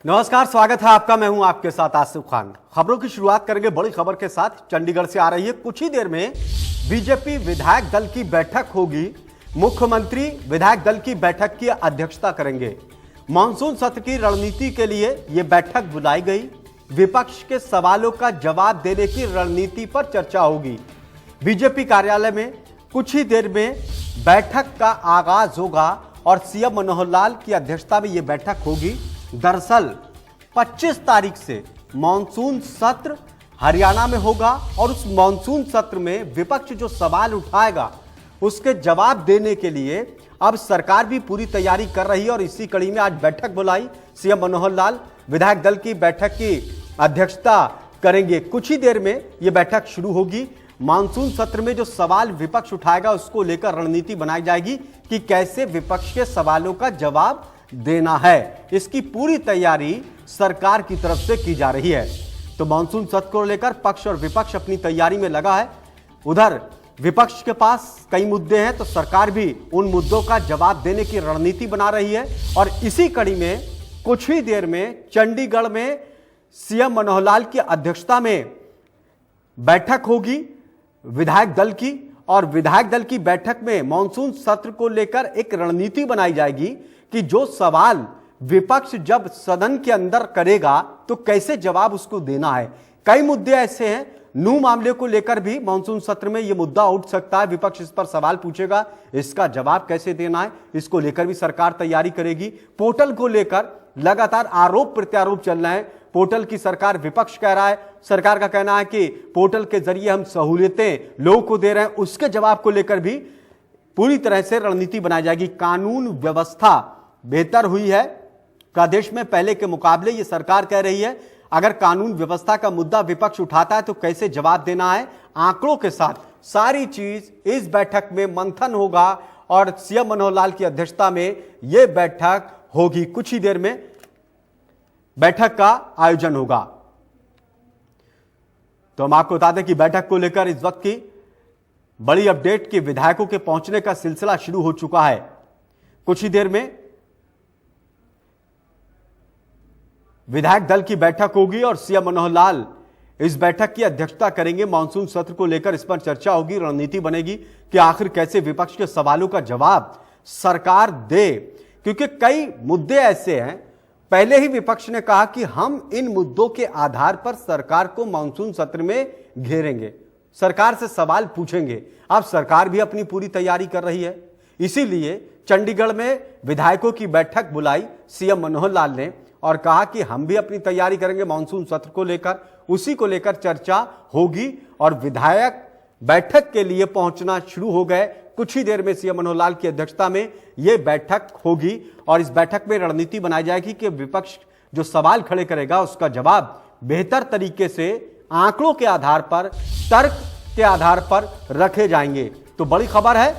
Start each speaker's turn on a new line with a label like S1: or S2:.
S1: नमस्कार, स्वागत है आपका। मैं हूं आपके साथ आसिफ खान। खबरों की शुरुआत करेंगे बड़ी खबर के साथ। चंडीगढ़ से आ रही है। कुछ ही देर में बीजेपी विधायक दल की बैठक होगी। मुख्यमंत्री विधायक दल की बैठक की अध्यक्षता करेंगे। मानसून सत्र की रणनीति के लिए यह बैठक बुलाई गई। विपक्ष के सवालों का जवाब देने की रणनीति पर चर्चा होगी। बीजेपी कार्यालय में कुछ ही देर में बैठक का आगाज होगा और सीएम मनोहर लाल की अध्यक्षता में यह बैठक होगी। दरअसल 25 तारीख से मॉनसून सत्र हरियाणा में होगा और उस मॉनसून सत्र में विपक्ष जो सवाल उठाएगा उसके जवाब देने के लिए अब सरकार भी पूरी तैयारी कर रही है और इसी कड़ी में आज बैठक बुलाई। सीएम मनोहर लाल विधायक दल की बैठक की अध्यक्षता करेंगे। कुछ ही देर में यह बैठक शुरू होगी। मानसून सत्र में जो सवाल विपक्ष उठाएगा उसको लेकर रणनीति बनाई जाएगी कि कैसे विपक्ष के सवालों का जवाब देना है। इसकी पूरी तैयारी सरकार की तरफ से की जा रही है। तो मानसून सत्र को लेकर पक्ष और विपक्ष अपनी तैयारी में लगा है। उधर विपक्ष के पास कई मुद्दे हैं तो सरकार भी उन मुद्दों का जवाब देने की रणनीति बना रही है। और इसी कड़ी में कुछ ही देर में चंडीगढ़ में सीएम मनोहर लाल की अध्यक्षता में बैठक होगी विधायक दल की। और विधायक दल की बैठक में मानसून सत्र को लेकर एक रणनीति बनाई जाएगी कि जो सवाल विपक्ष जब सदन के अंदर करेगा तो कैसे जवाब उसको देना है। कई मुद्दे ऐसे हैं। नू मामले को लेकर भी मानसून सत्र में यह मुद्दा उठ सकता है। विपक्ष इस पर सवाल पूछेगा, इसका जवाब कैसे देना है, इसको लेकर भी सरकार तैयारी करेगी। पोर्टल को लेकर लगातार आरोप प्रत्यारोप चल रहे हैं। पोर्टल की सरकार, विपक्ष कह रहा है, सरकार का कहना है कि पोर्टल के जरिए हम सहूलियतें लोगों को दे रहे हैं। उसके जवाब को लेकर भी पूरी तरह से रणनीति बनाई जाएगी। कानून व्यवस्था बेहतर हुई है का देश में पहले के मुकाबले, ये सरकार कह रही है। अगर कानून व्यवस्था का मुद्दा विपक्ष उठाता है तो कैसे जवाब देना है, आंकड़ों के साथ सारी चीज इस बैठक में मंथन होगा और सीएम मनोहर लाल की अध्यक्षता में यह बैठक होगी। कुछ ही देर में बैठक का आयोजन होगा। तो हम आपको बता दें कि बैठक को लेकर इस वक्त की बड़ी अपडेट कि विधायकों के पहुंचने का सिलसिला शुरू हो चुका है। कुछ ही देर में विधायक दल की बैठक होगी और सीएम मनोहर लाल इस बैठक की अध्यक्षता करेंगे। मानसून सत्र को लेकर इस पर चर्चा होगी, रणनीति बनेगी कि आखिर कैसे विपक्ष के सवालों का जवाब सरकार दे। क्योंकि कई मुद्दे ऐसे हैं, पहले ही विपक्ष ने कहा कि हम इन मुद्दों के आधार पर सरकार को मानसून सत्र में घेरेंगे, सरकार से सवाल पूछेंगे। अब सरकार भी अपनी पूरी तैयारी कर रही है। इसीलिए चंडीगढ़ में विधायकों की बैठक बुलाई सीएम मनोहर लाल ने और कहा कि हम भी अपनी तैयारी करेंगे मानसून सत्र को लेकर। उसी को लेकर चर्चा होगी और विधायक बैठक के लिए पहुंचना शुरू हो गए। कुछ ही देर में सीएम मनोहर लाल की अध्यक्षता में यह बैठक होगी और इस बैठक में रणनीति बनाई जाएगी कि विपक्ष जो सवाल खड़े करेगा उसका जवाब बेहतर तरीके से आंकड़ों के आधार पर, तर्क के आधार पर रखे जाएंगे। तो बड़ी खबर है